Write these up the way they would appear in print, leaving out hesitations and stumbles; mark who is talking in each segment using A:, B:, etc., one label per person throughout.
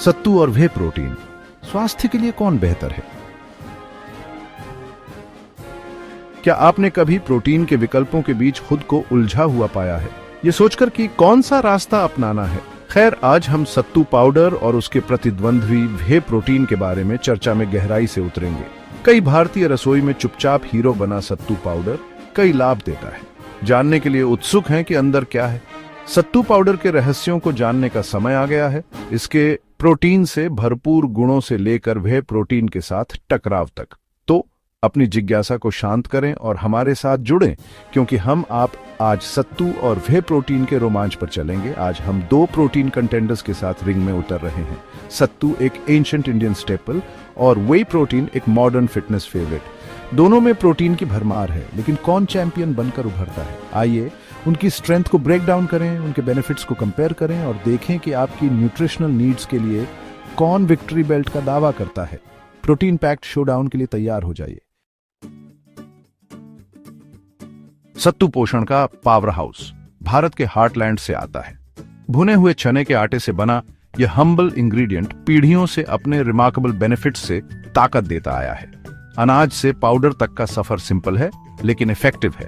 A: सत्तू और whey protein स्वास्थ्य के लिए कौन बेहतर है? क्या आपने कभी प्रोटीन के विकल्पों के बीच खुद को उलझा हुआ पाया है, ये सोचकर कि कौन सा रास्ता अपनाना है? खैर, आज हम सत्तू पाउडर और उसके प्रतिद्वंद्वी वे प्रोटीन के बारे में चर्चा में गहराई से उतरेंगे। कई भारतीय रसोई में चुपचाप हीरो बना सत्तू पाउडर कई लाभ देता है। जानने के लिए उत्सुक हैं कि अंदर क्या है? सत्तू पाउडर के रहस्यों को जानने का समय आ गया है। इसके प्रोटीन से भरपूर गुणों से लेकर वे प्रोटीन के साथ टकराव तक। तो अपनी जिज्ञासा को शांत करें और हमारे साथ जुड़ें, क्योंकि हम आप आज सत्तू और वे प्रोटीन के रोमांच पर चलेंगे। आज हम दो प्रोटीन कंटेंडर्स के साथ रिंग में उतर रहे हैं। सत्तू एक एंशिएंट इंडियन स्टेपल और वे प्रोटीन एक मॉडर्न फिटनेस फेवरेट। दोनों में प्रोटीन की भरमार है, लेकिन कौन चैंपियन बनकर उभरता है? आइए उनकी स्ट्रेंथ को ब्रेक डाउन करें, उनके बेनिफिट्स को कंपेयर करें और देखें कि आपकी न्यूट्रिशनल नीड्स के लिए कौन विक्ट्री बेल्ट का दावा करता है। प्रोटीन पैक्ड शोडाउन के लिए तैयार हो जाइए। सत्तू पोषण का पावर हाउस भारत के हार्टलैंड से आता है। भुने हुए चने के आटे से बना यह हम्बल इंग्रेडिएंट पीढ़ियों से अपने रिमार्केबल बेनिफिट्स से ताकत देता आया है। अनाज से पाउडर तक का सफर सिंपल है लेकिन इफेक्टिव है।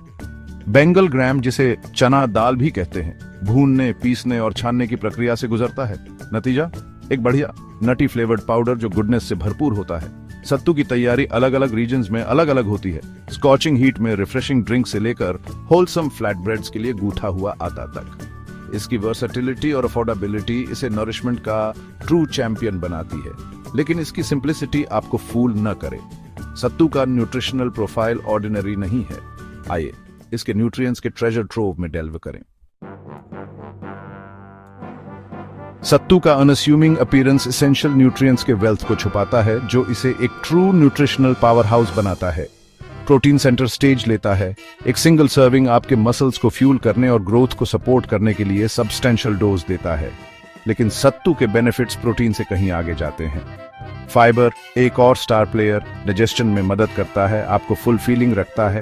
A: बेंगल ग्राम, जिसे चना दाल भी कहते हैं, भूनने, पीसने और छानने की प्रक्रिया से गुजरता है। नतीजा एक बढ़िया नटी फ्लेवर्ड पाउडर जो गुडनेस से भरपूर होता है। सत्तू की तैयारी अलग अलग रीजन्स में अलग अलग होती है। स्कॉचिंग हीट में रिफ्रेशिंग ड्रिंक से लेकर होलसम फ्लैट ब्रेड्स के लिए गूथा हुआ आटा तक। इसकी वर्सेटिलिटी और अफोर्डेबिलिटी इसे नरिशमेंट का ट्रू चैंपियन बनाती है, लेकिन इसकी सिंप्लिसिटी आपको फूल न करे। सत्तू का न्यूट्रिशनल प्रोफाइल ऑर्डिनरी नहीं है। आइए इसके न्यूट्रिएंट्स के ट्रेजर ट्रोव में डेल्व करें। सत्तू का अनअस्यूमिंग अपीयरेंस एसेंशियल न्यूट्रिएंट्स के वेल्थ को छुपाता है, जो इसे एक ट्रू न्यूट्रिशनल पावर हाउस बनाता है। प्रोटीन सेंटर स्टेज लेता है। एक सिंगल सर्विंग आपके मसल्स को फ्यूल करने और ग्रोथ को सपोर्ट करने के लिए सब्सटेंशियल डोज देता है। लेकिन सत्तू के बेनिफिट्स प्रोटीन से कहीं आगे जाते हैं। फाइबर एक और स्टार प्लेयर, डाइजेशन में मदद करता है, आपको फुल फीलिंग रखता है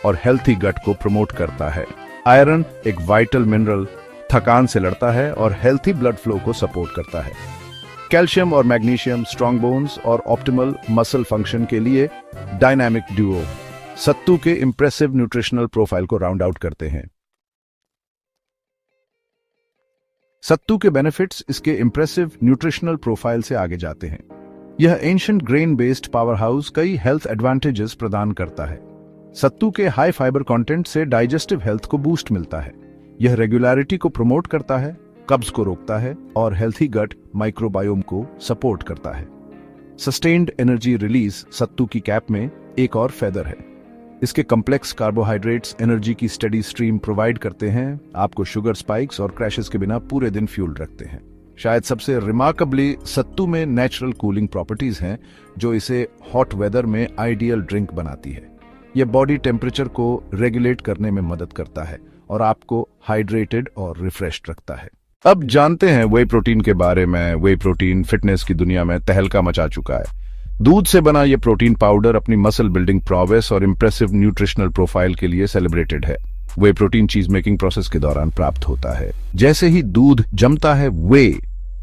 A: और हेल्थी गट को प्रमोट करता है। आयरन एक वाइटल मिनरल, थकान से लड़ता है और हेल्थी ब्लड फ्लो को सपोर्ट करता है। कैल्शियम और मैग्नीशियम स्ट्रॉन्ग बोन्स और ऑप्टिमल मसल फंक्शन के लिए डायनामिक ड्यूओ सत्तू के इंप्रेसिव न्यूट्रिशनल प्रोफाइल को राउंड आउट करते हैं। सत्तू के बेनिफिट्स इसके इंप्रेसिव न्यूट्रिशनल प्रोफाइल से आगे जाते हैं। यह ancient grain based power house कई हेल्थ एडवांटेजेस प्रदान करता है। सत्तू के हाई फाइबर कंटेंट से डाइजेस्टिव हेल्थ को बूस्ट मिलता है। यह रेगुलरिटी को प्रमोट करता है, कब्ज को रोकता है और हेल्थी गट माइक्रोबायोम को सपोर्ट करता है। सस्टेन्ड एनर्जी रिलीज सत्तू की कैप में एक और फेदर है। इसके कॉम्प्लेक्स कार्बोहाइड्रेट्स एनर्जी की स्टेडी स्ट्रीम प्रोवाइड करते हैं, आपको शुगर स्पाइक्स और क्रैशेस के बिना पूरे दिन फ्यूल रखते हैं। शायद सबसे रिमार्केबली सत्तू में नेचुरल कूलिंग प्रॉपर्टीज हैं, जो इसे हॉट वेदर में आइडियल ड्रिंक बनाती है। यह बॉडी टेम्परेचर को रेगुलेट करने में मदद करता है और आपको हाइड्रेटेड और रिफ्रेश्ड रखता है। अब जानते हैं वे प्रोटीन के बारे में। वे प्रोटीन फिटनेस की दुनिया में तहलका मचा चुका है। दूध से बना यह प्रोटीन पाउडर अपनी मसल बिल्डिंग प्रोवेस और इंप्रेसिव न्यूट्रिशनल प्रोफाइल के लिए सेलिब्रेटेड है। वे प्रोटीन चीज मेकिंग प्रोसेस के दौरान प्राप्त होता है। जैसे ही दूध जमता है, वे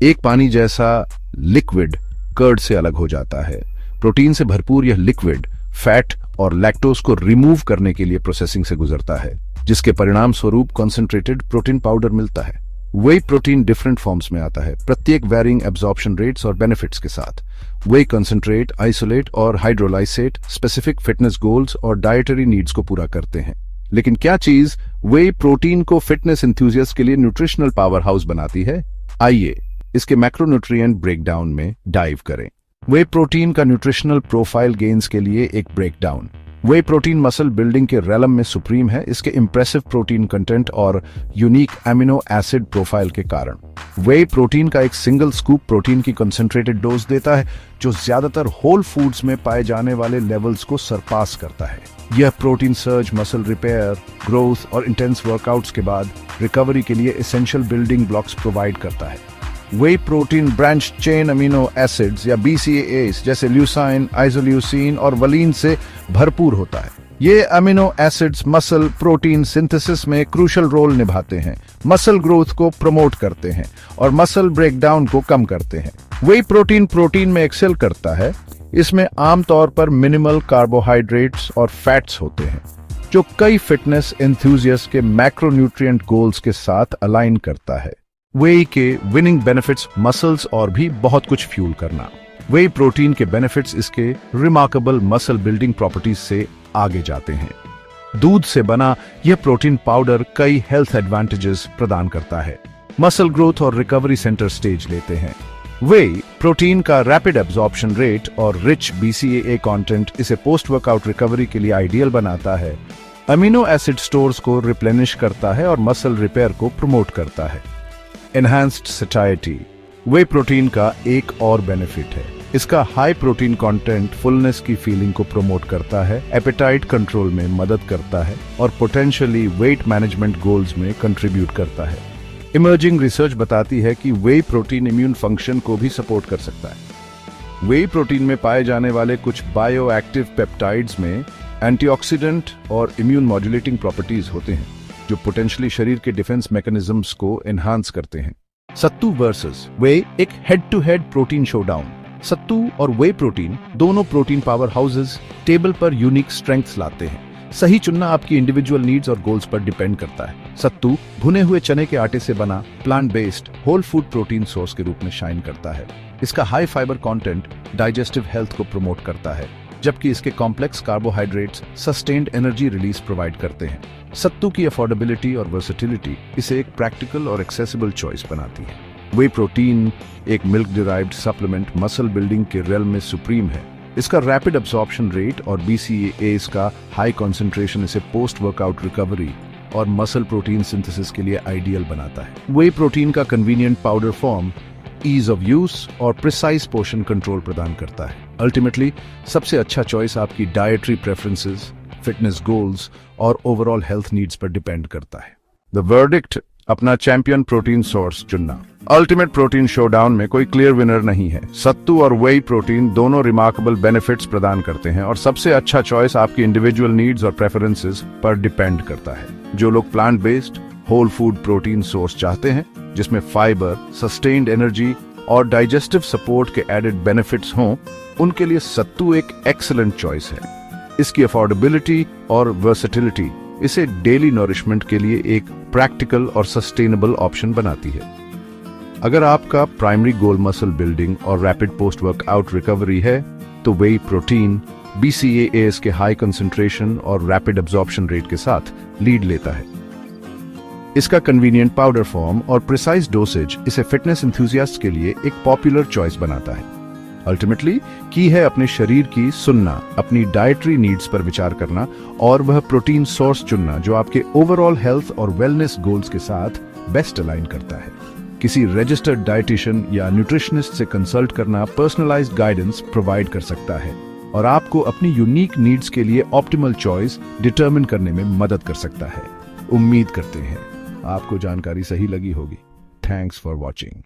A: एक पानी जैसा लिक्विड कर्ड से अलग हो जाता है। प्रोटीन से भरपूर यह लिक्विड फैट और लैक्टोज को रिमूव करने के लिए प्रोसेसिंग से गुजरता है, जिसके परिणाम स्वरूप कॉन्सेंट्रेटेड प्रोटीन पाउडर मिलता है। वे प्रोटीन डिफरेंट फॉर्म्स में आता है, प्रत्येक वैरिंग एब्जॉर्प्शन रेट्स और बेनिफिट्स के साथ। वे कंसंट्रेट, आइसोलेट और हाइड्रोलाइसेट स्पेसिफिक फिटनेस गोल्स और डाइटरी नीड्स को पूरा करते हैं। लेकिन क्या चीज वे प्रोटीन को फिटनेस एंथुसियास्ट के लिए न्यूट्रिशनल पावर हाउस बनाती है? आइए इसके मैक्रोन्यूट्रिएंट ब्रेकडाउन में डाइव करें। वे प्रोटीन का न्यूट्रिशनल प्रोफाइल गेन्स के लिए एक ब्रेकडाउन। वे प्रोटीन मसल बिल्डिंग के रेलम में सुप्रीम है, इसके इंप्रेसिव प्रोटीन कंटेंट और यूनिक एमिनो एसिड प्रोफाइल के कारण। वे प्रोटीन का एक सिंगल स्कूप प्रोटीन की कंसंट्रेटेड डोज देता है, जो ज्यादातर होल फूड्स में पाए जाने वाले लेवल्स को सरपास करता है। यह protein surge, muscle repair, growth और इंटेंस वर्कआउट्स के बाद रिकवरी के लिए एसेंशियल बिल्डिंग ब्लॉक्स प्रोवाइड करता है। Whey protein branch chain amino acids या BCAAs जैसे ल्यूसाइन, आइसोल्यूसिन और वलीन से भरपूर होता है। ये amino acids muscle protein synthesis में क्रूशियल रोल निभाते हैं, मसल ग्रोथ को प्रमोट करते हैं और मसल ब्रेकडाउन को कम करते हैं। वे प्रोटीन में एक्सेल करता है। इसमें आमतौर पर मिनिमल कार्बोहाइड्रेट्स और फैट्स होते हैं, जो कई फिटनेस एंथुसियास्ट के मैक्रोन्यूट्रिएंट गोल्स के साथ अलाइन करता है। वे के विनिंग बेनिफिट्स मसल्स और भी बहुत कुछ फ्यूल करना। वे प्रोटीन के बेनिफिट्स इसके रिमार्केबल मसल बिल्डिंग प्रॉपर्टीज से आगे जाते हैं। दूध से बना यह प्रोटीन पाउडर कई हेल्थ एडवांटेजेस प्रदान करता है। मसल ग्रोथ और रिकवरी सेंटर स्टेज लेते हैं। वे प्रोटीन का रैपिड एब्जॉर्प्शन रेट और रिच BCAA कंटेंट इसे पोस्ट वर्कआउट रिकवरी के लिए आइडियल बनाता है। अमीनो एसिड स्टोर्स को रिप्लेनिश करता है और मसल रिपेयर को प्रमोट करता है। एनहांस्ड सैटिस्फैक्शन वे प्रोटीन का एक और बेनिफिट है। इसका हाई प्रोटीन कंटेंट फुलनेस की फीलिंग को प्रमोट करता है, एपेटाइट कंट्रोल में मदद करता है और पोटेंशियली वेट मैनेजमेंट गोल्स में कंट्रीब्यूट करता है। इमर्जिंग रिसर्च बताती है कि वे प्रोटीन इम्यून फंक्शन को भी सपोर्ट कर सकता है। वे प्रोटीन में पाए जाने वाले कुछ बायो एक्टिव पेप्टाइड्स में एंटीऑक्सीडेंट और इम्यून मॉड्यूलेटिंग प्रॉपर्टीज होते हैं, जो पोटेंशियली शरीर के डिफेंस मैकेनिज्म्स को एनहांस करते हैं। सत्तू वर्सेस वे एक head to head protein showdown. Sattu और वे प्रोटीन दोनों प्रोटीन पावर हाउसेस टेबल पर यूनिक स्ट्रेंथ्स लाते हैं। सही चुनना आपकी इंडिविजुअल नीड्स और गोल्स पर डिपेंड करता है। सत्तू भुने हुए चने के आटे से बना plant based whole food protein source के रूप में शाइन करता है। इसका high fibre content digestive health को प्रमोट करता है, जबकि इसके complex carbohydrates sustained energy release provide करते हैं। सत्तू की अफोर्डेबिलिटी और वर्सेटिलिटी इसे एक प्रैक्टिकल और एक्सेसिबल चॉइस बनाती है। वे प्रोटीन एक milk derived supplement muscle building के रेल में सुप्रीम है। इसका रैपिड एब्जॉर्प्शन रेट और BCAAs का हाई कॉन्सेंट्रेशन इसे पोस्ट वर्कआउट रिकवरी और मसल प्रोटीन सिंथेसिस के लिए आइडियल बनाता है। वे प्रोटीन का convenient powder form ease of use और प्रिसाइज पोर्शन कंट्रोल प्रदान करता है। अल्टीमेटली सबसे अच्छा चॉइस आपकी डाइटरी प्रेफरेंसेस, फिटनेस गोल्स और ओवरऑल हेल्थ नीड्स पर डिपेंड करता है। द वर्डिक्ट अपना चैंपियन प्रोटीन सोर्स चुनना। अल्टीमेट प्रोटीन शोडाउन में कोई क्लियर विनर नहीं है। सत्तू और वे प्रोटीन दोनों रिमार्केबल बेनिफिट्स प्रदान करते हैं और सबसे अच्छा चॉइस आपकी इंडिविजुअल नीड्स और प्रेफरेंसेस पर डिपेंड करता है। जो लोग plant based whole food protein source चाहते हैं, जिसमें फाइबर, सस्टेन्ड एनर्जी और डाइजेस्टिव सपोर्ट के एडेड बेनिफिट्स हों, उनके लिए सत्तू एक एक्सीलेंट चॉइस है। इसकी अफोर्डेबिलिटी और वर्सेटिलिटी इसे डेली नरिशमेंट के लिए एक प्रैक्टिकल और सस्टेनेबल ऑप्शन बनाती है। अगर आपका प्राइमरी गोल मसल बिल्डिंग और रैपिड पोस्ट वर्कआउट रिकवरी है, तो वे प्रोटीन BCAAs के हाई कंसंट्रेशन और रैपिड एब्जॉर्प्शन रेट के साथ लीड लेता है। इसका कन्वीनियंट पाउडर फॉर्म और प्रिसाइज डोसेज इसे फिटनेस एंथुसियास्ट के लिए एक पॉपुलर चॉइस बनाता है। अल्टीमेटली की है अपने शरीर की सुनना, अपनी डाइटरी नीड्स पर विचार करना और वह प्रोटीन सोर्स चुनना जो आपके ओवरऑल हेल्थ और वेलनेस गोल्स के साथ बेस्ट अलाइन करता है। किसी रजिस्टर्ड डाइटिशियन या न्यूट्रिशनिस्ट से कंसल्ट करना पर्सनलाइज्ड गाइडेंस प्रोवाइड कर सकता है और आपको अपनी यूनिक नीड्स के लिए ऑप्टिमल चॉइस डिटरमिन करने में मदद कर सकता है। उम्मीद करते हैं आपको जानकारी सही लगी होगी। Thanks for watching.